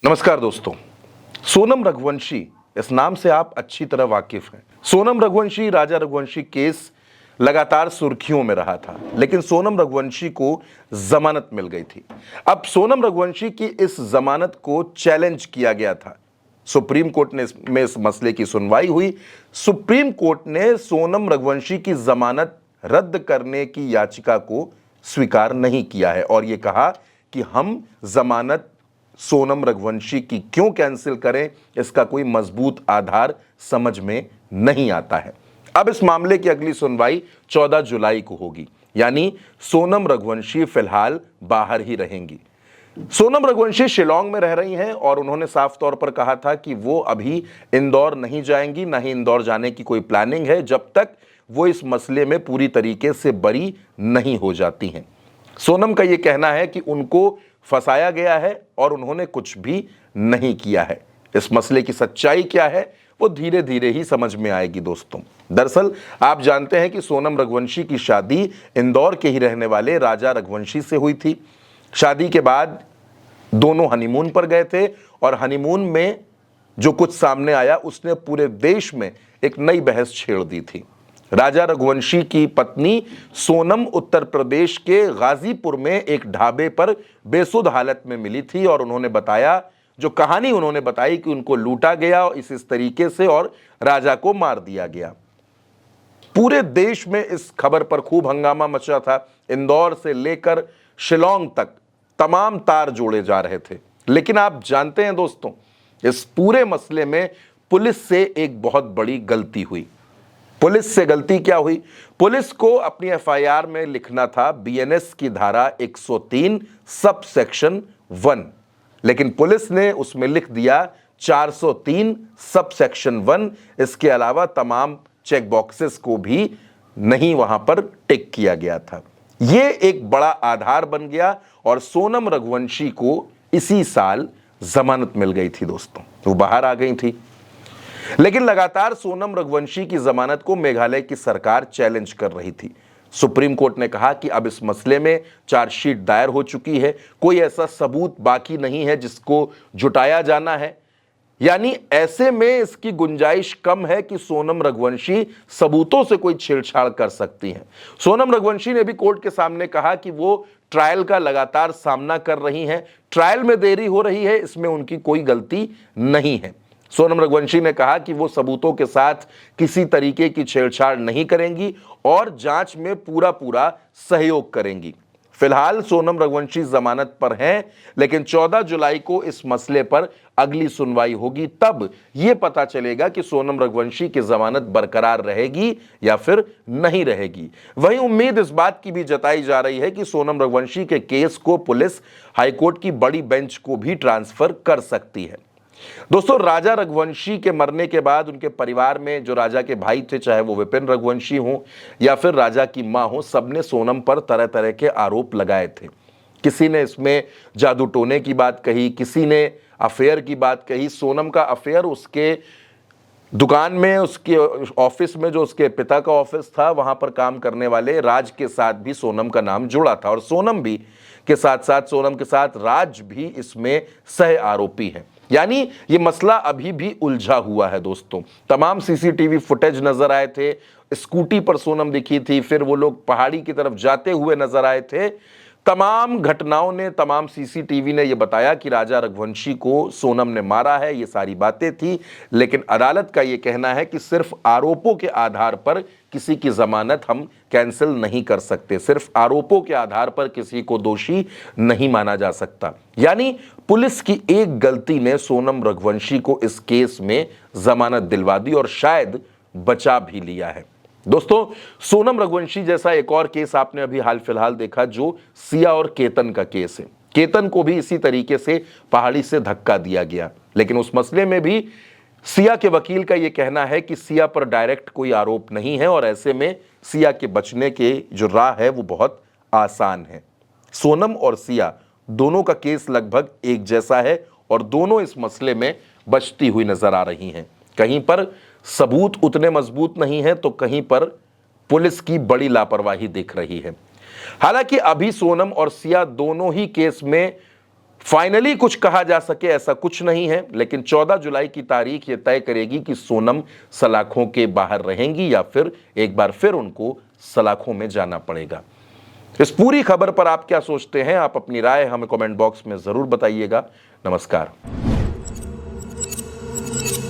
नमस्कार दोस्तों। सोनम रघुवंशी, इस नाम से आप अच्छी तरह वाकिफ हैं। सोनम रघुवंशी, राजा रघुवंशी केस लगातार सुर्खियों में रहा था, लेकिन सोनम रघुवंशी को जमानत मिल गई थी। अब सोनम रघुवंशी की इस जमानत को चैलेंज किया गया था। सुप्रीम कोर्ट में इस मसले की सुनवाई हुई। सुप्रीम कोर्ट ने सोनम रघुवंशी की जमानत रद्द करने की याचिका को स्वीकार नहीं किया है और यह कहा कि हम जमानत सोनम रघुवंशी की क्यों कैंसिल करें, इसका कोई मजबूत आधार समझ में नहीं आता है। अब इस मामले की अगली सुनवाई 14 जुलाई को होगी, यानी सोनम रघुवंशी फिलहाल बाहर ही रहेंगी। सोनम रघुवंशी शिलांग में रह रही हैं और उन्होंने साफ तौर पर कहा था कि वो अभी इंदौर नहीं जाएंगी, ना ही इंदौर जाने की कोई प्लानिंग है जब तक वो इस मसले में पूरी तरीके से बरी नहीं हो जाती हैं। सोनम का यह कहना है कि उनको फंसाया गया है और उन्होंने कुछ भी नहीं किया है। इस मसले की सच्चाई क्या है वो धीरे धीरे ही समझ में आएगी दोस्तों। दरअसल आप जानते हैं कि सोनम रघुवंशी की शादी इंदौर के ही रहने वाले राजा रघुवंशी से हुई थी। शादी के बाद दोनों हनीमून पर गए थे और हनीमून में जो कुछ सामने आया उसने पूरे देश में एक नई बहस छेड़ दी थी। राजा रघुवंशी की पत्नी सोनम उत्तर प्रदेश के गाजीपुर में एक ढाबे पर बेसुध हालत में मिली थी और उन्होंने बताया, जो कहानी उन्होंने बताई कि उनको लूटा गया इस तरीके से और राजा को मार दिया गया। पूरे देश में इस खबर पर खूब हंगामा मचा था। इंदौर से लेकर शिलांग तक तमाम तार जोड़े जा रहे थे। लेकिन आप जानते हैं दोस्तों, इस पूरे मसले में पुलिस से एक बहुत बड़ी गलती हुई। पुलिस से गलती क्या हुई? पुलिस को अपनी एफआईआर में लिखना था बीएनएस की धारा 103 सब सेक्शन 1, लेकिन पुलिस ने उसमें लिख दिया 403 सब सेक्शन 1। इसके अलावा तमाम चेक बॉक्सेस को भी नहीं वहां पर टिक किया गया था। यह एक बड़ा आधार बन गया और सोनम रघुवंशी को इसी साल जमानत मिल गई थी दोस्तों, वो बाहर आ गई थी। लेकिन लगातार सोनम रघुवंशी की जमानत को मेघालय की सरकार चैलेंज कर रही थी। सुप्रीम कोर्ट ने कहा कि अब इस मसले में चार्जशीट दायर हो चुकी है, कोई ऐसा सबूत बाकी नहीं है जिसको जुटाया जाना है, यानी ऐसे में इसकी गुंजाइश कम है कि सोनम रघुवंशी सबूतों से कोई छेड़छाड़ कर सकती हैं। सोनम रघुवंशी ने भी कोर्ट के सामने कहा कि वो ट्रायल का लगातार सामना कर रही हैं, ट्रायल में देरी हो रही है, इसमें उनकी कोई गलती नहीं है। सोनम रघुवंशी ने कहा कि वो सबूतों के साथ किसी तरीके की छेड़छाड़ नहीं करेंगी और जांच में पूरा सहयोग करेंगी। फिलहाल सोनम रघुवंशी जमानत पर हैं, लेकिन 14 जुलाई को इस मसले पर अगली सुनवाई होगी। तब यह पता चलेगा कि सोनम रघुवंशी की जमानत बरकरार रहेगी या फिर नहीं रहेगी। वहीं उम्मीद इस बात की भी जताई जा रही है कि सोनम रघुवंशी के केस को पुलिस हाईकोर्ट की बड़ी बेंच को भी ट्रांसफर कर सकती है। दोस्तों, राजा रघुवंशी के मरने के बाद उनके परिवार में जो राजा के भाई थे, चाहे वो विपिन रघुवंशी हो या फिर राजा की मां हो, सबने सोनम पर तरह तरह के आरोप लगाए थे। किसी ने इसमें जादू टोने की बात कही, किसी ने अफेयर की बात कही। सोनम का अफेयर उसके दुकान में, उसके ऑफिस में, जो उसके पिता का ऑफिस था, वहां पर काम करने वाले राज के साथ भी सोनम का नाम जुड़ा था और सोनम भी के साथ साथ सोनम के साथ राज भी इसमें सह आरोपी हैं। यानी ये मसला अभी भी उलझा हुआ है दोस्तों। तमाम सीसीटीवी फुटेज नजर आए थे, स्कूटी पर सोनम दिखी थी, फिर वो लोग पहाड़ी की तरफ जाते हुए नजर आए थे। तमाम घटनाओं ने, तमाम सीसीटीवी ने यह बताया कि राजा रघुवंशी को सोनम ने मारा है, ये सारी बातें थी। लेकिन अदालत का यह कहना है कि सिर्फ आरोपों के आधार पर किसी की जमानत हम कैंसिल नहीं कर सकते, सिर्फ आरोपों के आधार पर किसी को दोषी नहीं माना जा सकता। यानी पुलिस की एक गलती ने सोनम रघुवंशी को इस केस में जमानत दिलवा दी और शायद बचा भी लिया है। दोस्तों, सोनम रघुवंशी जैसा एक और केस आपने अभी हाल फिलहाल देखा, जो सिया और केतन का केस है। केतन को भी इसी तरीके से पहाड़ी से धक्का दिया गया, लेकिन उस मसले में भी सिया के वकील का यह कहना है कि सिया पर डायरेक्ट कोई आरोप नहीं है और ऐसे में सिया के बचने के जो राह है वो बहुत आसान है। सोनम और सिया दोनों का केस लगभग एक जैसा है और दोनों इस मसले में बचती हुई नजर आ रही हैं। कहीं पर सबूत उतने मजबूत नहीं है तो कहीं पर पुलिस की बड़ी लापरवाही दिख रही है। हालांकि अभी सोनम और सिया दोनों ही केस में फाइनली कुछ कहा जा सके ऐसा कुछ नहीं है, लेकिन 14 जुलाई की तारीख यह तय करेगी कि सोनम सलाखों के बाहर रहेंगी या फिर एक बार फिर उनको सलाखों में जाना पड़ेगा। इस पूरी खबर पर आप क्या सोचते हैं? आप अपनी राय हमें कमेंट बॉक्स में जरूर बताइएगा। नमस्कार।